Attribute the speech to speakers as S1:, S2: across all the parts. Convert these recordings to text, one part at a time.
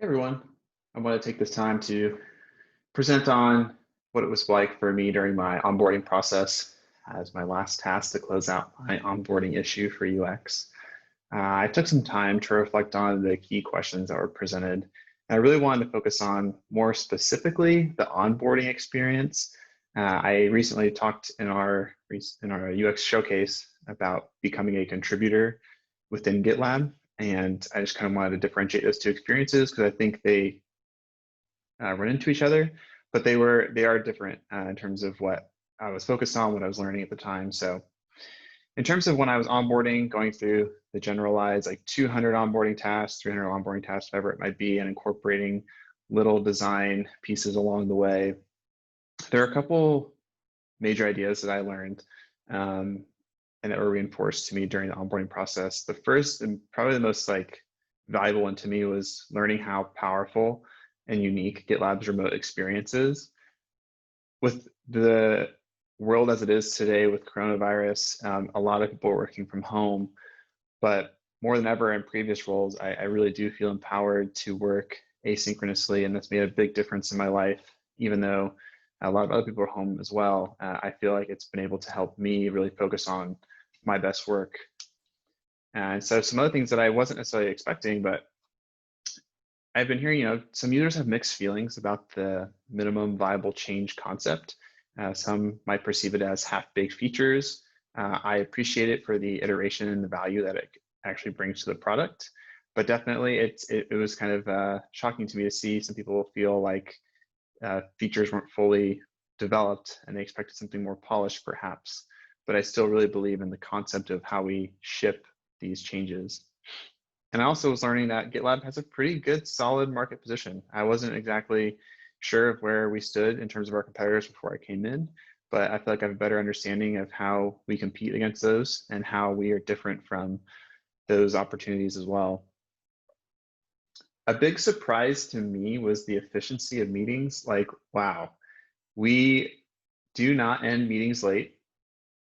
S1: Hey everyone, I want to take this time to present on what it was like for me during my onboarding process as my last task to close out my onboarding issue for UX. I took some time to reflect on the key questions that were presented. And I really wanted to focus on more specifically the onboarding experience. I recently talked in our UX showcase about becoming a contributor within GitLab, and I just kind of wanted to differentiate those two experiences because I think they run into each other, but they are different in terms of what I was focused on, what I was learning at the time. So in terms of when I was onboarding, going through the generalized like 200 onboarding tasks, 300 onboarding tasks, whatever it might be, and incorporating little design pieces along the way, there are a couple major ideas that I learned and that were reinforced to me during the onboarding process. The first and probably the most valuable one to me was learning how powerful and unique GitLab's remote experience is. With the world as it is today with coronavirus, a lot of people are working from home, but more than ever in previous roles, I really do feel empowered to work asynchronously, and that's made a big difference in my life, even though a lot of other people are home as well. I feel like it's been able to help me really focus on my best work. And so some other things that I wasn't necessarily expecting, but I've been hearing, some users have mixed feelings about the minimum viable change concept. Some might perceive it as half-baked features. I appreciate it for the iteration and the value that it actually brings to the product, but definitely it was kind of shocking to me to see some people feel like features weren't fully developed and they expected something more polished perhaps. But I still really believe in the concept of how we ship these changes. And I also was learning that GitLab has a pretty good solid market position. I wasn't exactly sure of where we stood in terms of our competitors before I came in, but I feel like I have a better understanding of how we compete against those and how we are different from those opportunities as well. A big surprise to me was the efficiency of meetings. Like, wow, we do not end meetings late.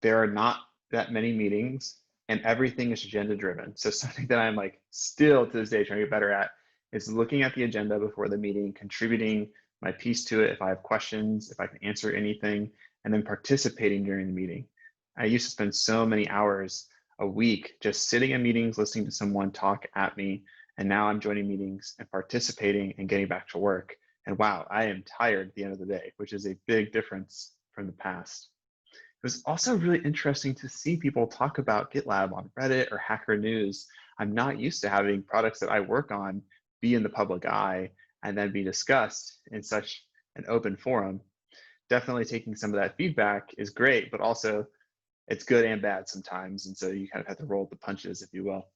S1: There are not that many meetings and everything is agenda driven. So something that I'm like still to this day trying to get better at is looking at the agenda before the meeting, contributing my piece to it if I have questions, if I can answer anything, and then participating during the meeting. I used to spend so many hours a week just sitting in meetings, listening to someone talk at me, and now I'm joining meetings and participating and getting back to work. And wow, I am tired at the end of the day, which is a big difference from the past. It was also really interesting to see people talk about GitLab on Reddit or Hacker News. I'm not used to having products that I work on be in the public eye and then be discussed in such an open forum. Definitely taking some of that feedback is great, but also it's good and bad sometimes. And so you kind of have to roll with the punches, if you will.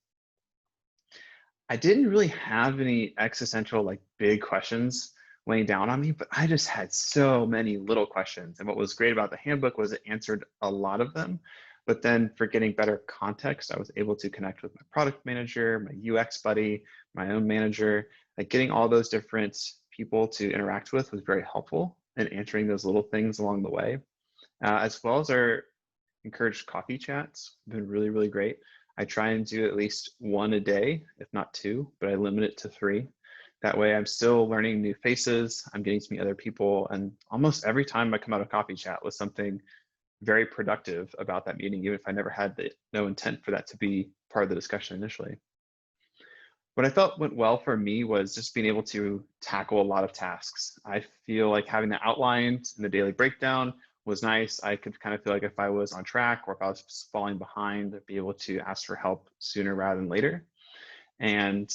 S1: I didn't really have any existential, like big questions weighing down on me, but I just had so many little questions. And what was great about the handbook was it answered a lot of them. But then for getting better context, I was able to connect with my product manager, my UX buddy, my own manager. Like getting all those different people to interact with was very helpful in answering those little things along the way, as well as our encouraged coffee chats. Been really, really great. I try and do at least one a day, if not two, but I limit it to three. That way I'm still learning new faces, I'm getting to meet other people, and almost every time I come out of coffee chat with something very productive about that meeting, even if I never had no intent for that to be part of the discussion initially. What I felt went well for me was just being able to tackle a lot of tasks. I feel like having that outlined in the daily breakdown was nice. I could kind of feel like if I was on track or if I was falling behind, I'd be able to ask for help sooner rather than later. And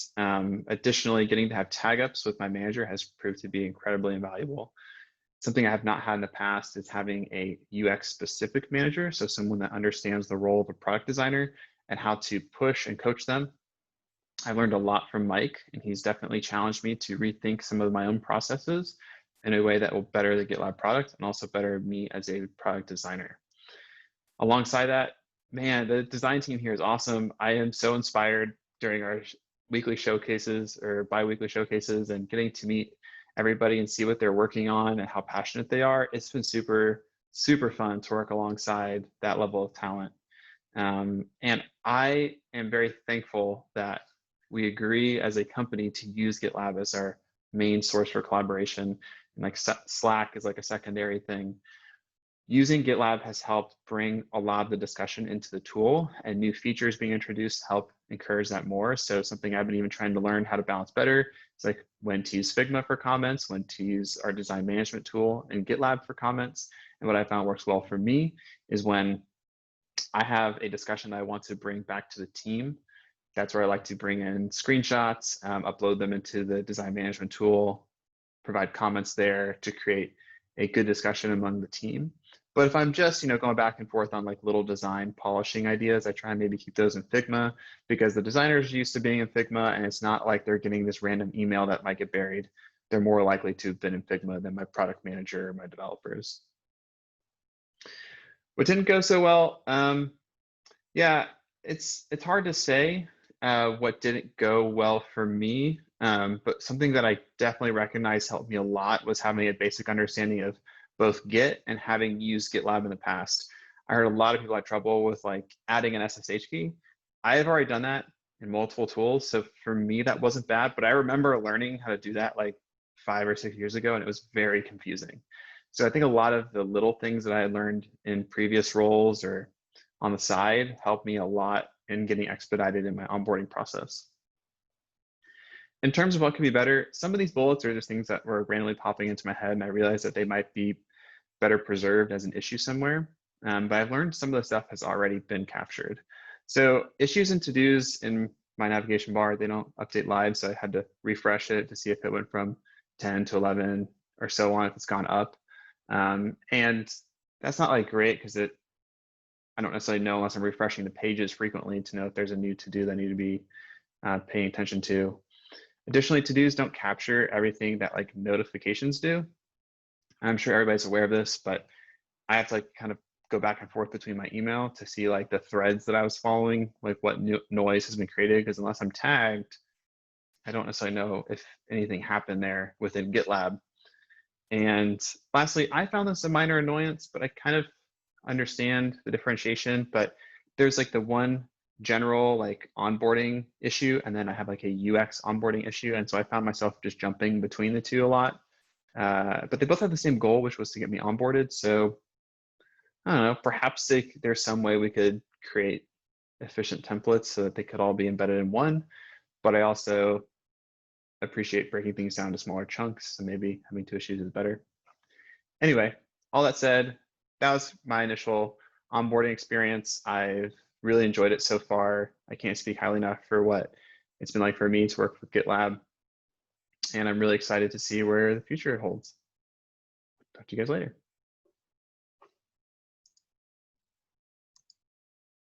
S1: additionally, getting to have tag ups with my manager has proved to be incredibly invaluable. Something I have not had in the past is having a UX specific manager. So someone that understands the role of a product designer and how to push and coach them. I learned a lot from Mike, and he's definitely challenged me to rethink some of my own processes in a way that will better the GitLab product and also better me as a product designer. Alongside that, man, the design team here is awesome. I am so inspired during our weekly showcases or bi-weekly showcases and getting to meet everybody and see what they're working on and how passionate they are. It's been super, super fun to work alongside that level of talent. And I am very thankful that we agree as a company to use GitLab as our main source for collaboration, and like Slack is like a secondary thing. Using GitLab has helped bring a lot of the discussion into the tool, and new features being introduced help encourage that more. So something I've been even trying to learn how to balance better is like when to use Figma for comments, when to use our design management tool and GitLab for comments. And what I found works well for me is when I have a discussion that I want to bring back to the team. That's where I like to bring in screenshots, upload them into the design management tool, provide comments there to create a good discussion among the team. But if I'm just, going back and forth on like little design polishing ideas, I try and maybe keep those in Figma because the designers are used to being in Figma, and it's not like they're getting this random email that might get buried. They're more likely to have been in Figma than my product manager or my developers. What didn't go so well? Yeah, it's hard to say what didn't go well for me. But something that I definitely recognize helped me a lot was having a basic understanding of both Git and having used GitLab in the past. I heard a lot of people had trouble with like adding an SSH key. I have already done that in multiple tools. So for me, that wasn't bad, but I remember learning how to do that like 5 or 6 years ago, and it was very confusing. So I think a lot of the little things that I had learned in previous roles or on the side helped me a lot in getting expedited in my onboarding process. In terms of what could be better, some of these bullets are just things that were randomly popping into my head, and I realized that they might be better preserved as an issue somewhere. But I've learned some of the stuff has already been captured. So issues and to-dos in my navigation bar, they don't update live, so I had to refresh it to see if it went from 10 to 11 or so on, if it's gone up. And that's not like great because I don't necessarily know unless I'm refreshing the pages frequently to know if there's a new to-do that I need to be paying attention to. Additionally, to-dos don't capture everything that like notifications do. I'm sure everybody's aware of this, but I have to like kind of go back and forth between my email to see like the threads that I was following, like what new noise has been created, because unless I'm tagged, I don't necessarily know if anything happened there within GitLab. And lastly, I found this a minor annoyance, but I kind of understand the differentiation. But there's like the one general like onboarding issue, and then I have like a UX onboarding issue. And so I found myself just jumping between the two a lot. But they both have the same goal, which was to get me onboarded. So I don't know, perhaps there's some way we could create efficient templates so that they could all be embedded in one. But I also appreciate breaking things down to smaller chunks, so maybe having 2 issues is better. Anyway, all that said, that was my initial onboarding experience. I've really enjoyed it so far. I can't speak highly enough for what it's been like for me to work with GitLab. And I'm really excited to see where the future holds. Talk to you guys later.